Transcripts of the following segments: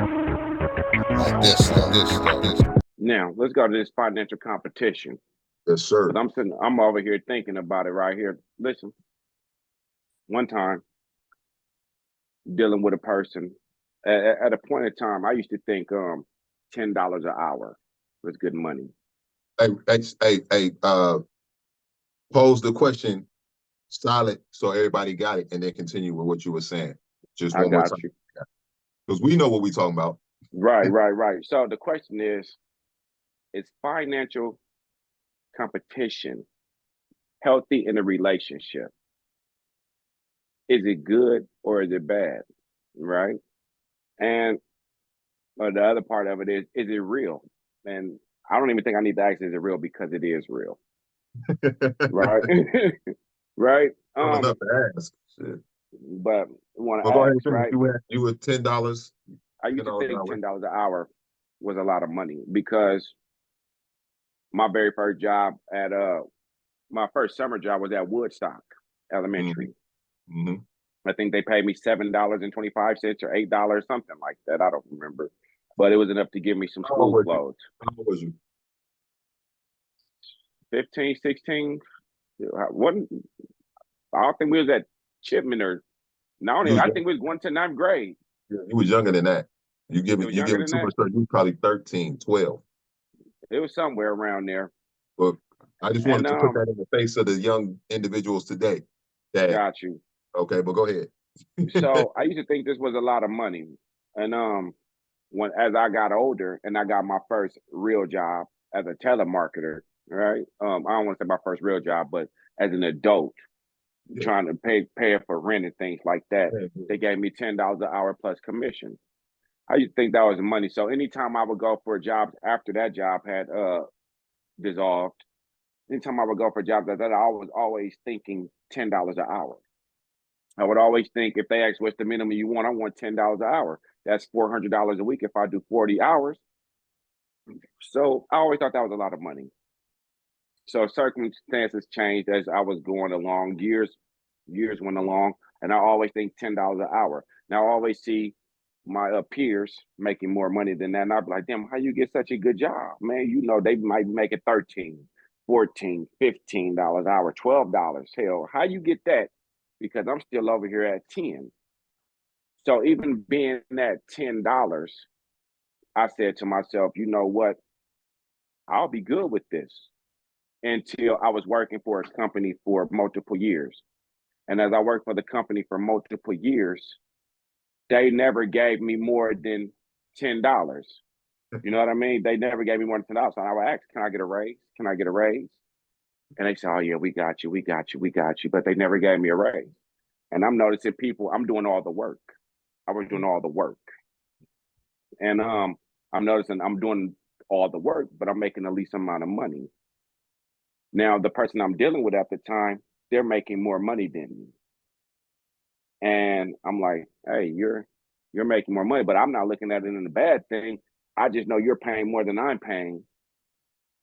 Like this stuff. Now, let's go to this financial competition. Yes, Because sir. I'm over here thinking about it right here. Listen, one time dealing with a person at a point in time, I used to think $10 an hour was good money. Hey, pose the question solid so everybody got it, and then continue with what you were saying. Just I one more got time, you. because we know what we're talking about. Right. So the question is financial competition healthy in a relationship? Is it good or is it bad? Right. And the other part of it is it real? And I don't even think I need to ask, is it real? Because it is real. Right. Right. Well enough to ask. Shit. But want to Well, go ahead ask, and finish. right? You were $10, I used to $10 an think hour. $10 an hour was a lot of money because my very first job at my first summer job was at Woodstock Mm-hmm. Elementary. Mm-hmm. I think they paid me $7.25 or $8, something like that. I don't remember, but it was enough to give me some How old school was you? clothes. How old was you? 15, 16. What? I don't think we was at Chipman or no. You was I young, think we was going to ninth grade. you was younger than that. You give It it was you younger give it than too that. much credit. You was probably 13, 12. It was somewhere around there. But I just And wanted to put that in the face of the young individuals today. That got you. okay, but go ahead. So I used to think this was a lot of money, and when as I got older and I got my first real job as a telemarketer, right? I don't want to say my first real job, but as an adult Yeah. trying to pay for rent and things like that, Yeah. they gave me $10 an hour plus commission. I used to think that was money. So anytime I would go for a job after that job had dissolved, anytime I would go for jobs like that, I was always thinking $10 an hour. I would always think if they ask what's the minimum you want, I want $10 an hour. That's $400 a week if I do 40 hours. So I always thought that was a lot of money. So circumstances changed as I was going along. Years went along, and I always think $10 an hour. Now I always see my peers making more money than that, and I'm like, damn, how you get such a good job, man? You know they might make it 13, 14, $15 an hour, $12. Hell, how you get that? Because I'm still over here at 10. So even being at $10, I said to myself, you know what? I'll be good with this until I was working for a company for multiple years. And as I worked for the company for multiple years, they never gave me more than $10. You know what I mean? They never gave me more than $10. So I would ask, can I get a raise? Can I get a raise? And they said, oh yeah, we got you, we got you, we got you. But they never gave me a raise. And I'm noticing people, I'm doing all the work. I was doing all the work. And I'm noticing I'm doing all the work, but I'm making the least amount of money. Now, the person I'm dealing with at the time, they're making more money than me. And I'm like, hey, you're making more money, but I'm not looking at it in a bad thing. I just know you're paying more than I'm paying,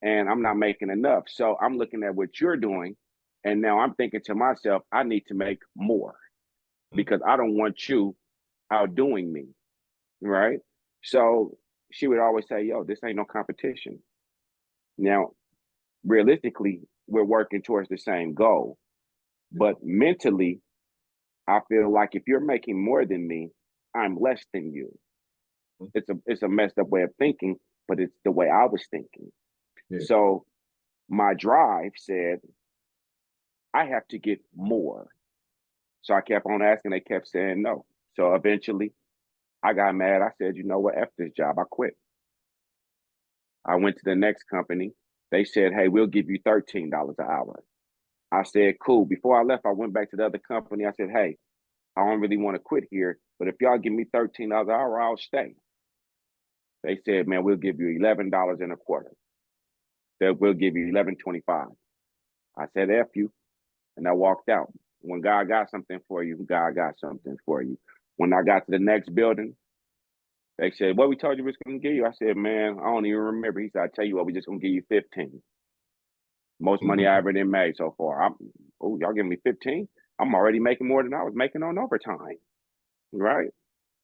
and I'm not making enough. So I'm looking at what you're doing, and now I'm thinking to myself, I need to make more because I don't want you outdoing me, right? So she would always say, yo, this ain't no competition. Now, realistically, we're working towards the same goal, but mentally, I feel like if you're making more than me, I'm less than you. It's a messed up way of thinking, but it's the way I was thinking. Yeah. So my drive said I have to get more. So I kept on asking. They kept saying no. So eventually, I got mad. I said, you know what? F this job. I quit. I went to the next company. They said, hey, we'll give you $13 an hour. I said, cool. Before I left, I went back to the other company. I said, hey, I don't really want to quit here, but if y'all give me $13 an hour, I'll stay. They said, man, we'll give you $11 and a quarter. That we'll give you 11.25. I said, F you, and I walked out. When God got something for you, God got something for you. When I got to the next building, they said, what we told you we was going to give you? I said, man, I don't even remember. He said, I tell you what, we just going to give you 15. Most money I ever did made so far. Oh, y'all giving me 15? I'm already making more than I was making on overtime, right?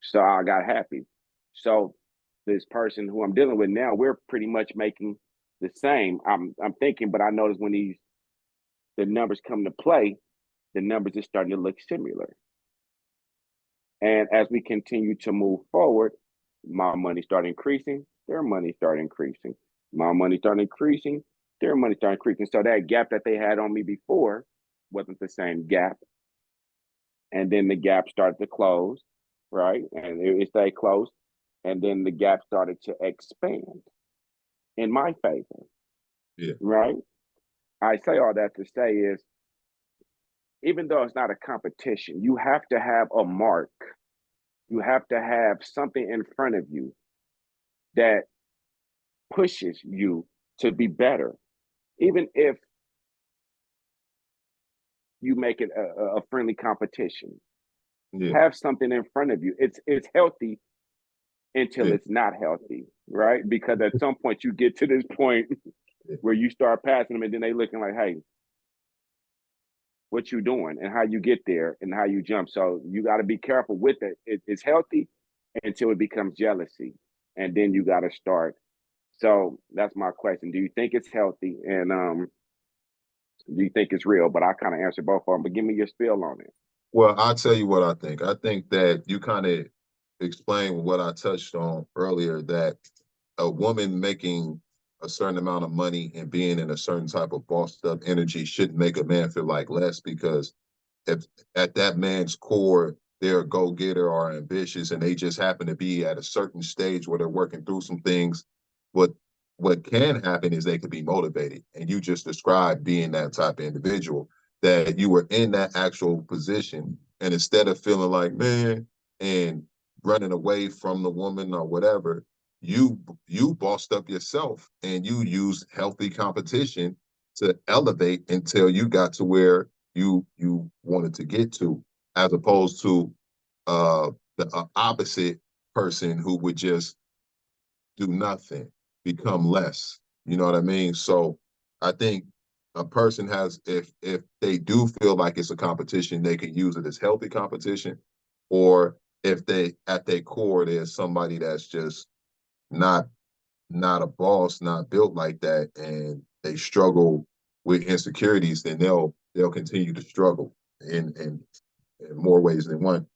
So I got happy. So this person who I'm dealing with now, we're pretty much making the same. I'm thinking, but I notice when the numbers come to play, the numbers are starting to look similar. And as we continue to move forward, my money started increasing, their money started increasing. My money started increasing, their money started increasing. So that gap that they had on me before wasn't the same gap. And then the gap started to close, right? And it stayed close. And then the gap started to expand in my favor, Yeah. right? I say all that to say is, even though it's not a competition, you have to have a mark. You have to have something in front of you that pushes you to be better. Even if you make it a friendly competition, Yeah. have something in front of you. It's healthy until Yeah. it's not healthy, right? Because at some point you get to this point where you start passing them and then they looking like, hey, what you doing and how you get there and how you jump. So you got to be careful with it. It's healthy until it becomes jealousy. And then you got to start. So that's my question. Do you think it's healthy? And do you think it's real? But I kind of answer both of them, but give me your spiel on it. Well, I'll tell you what I think. I think that you kind of explained what I touched on earlier, that a woman making a certain amount of money and being in a certain type of bossed up energy shouldn't make a man feel like less, because if at that man's core they're a go-getter or ambitious and they just happen to be at a certain stage where they're working through some things, what what can happen is they could be motivated. And you just described being that type of individual, that you were in that actual position, and instead of feeling like, man, and running away from the woman or whatever, you bossed up yourself and you used healthy competition to elevate until you got to where you wanted to get to, as opposed to the opposite person who would just do nothing, become less. You know what I mean? So I think a person has, if they do feel like it's a competition, they can use it as healthy competition, or if they at their core there's somebody that's just not not a boss, not built like that, and they struggle with insecurities, then they'll continue to struggle in more ways than one.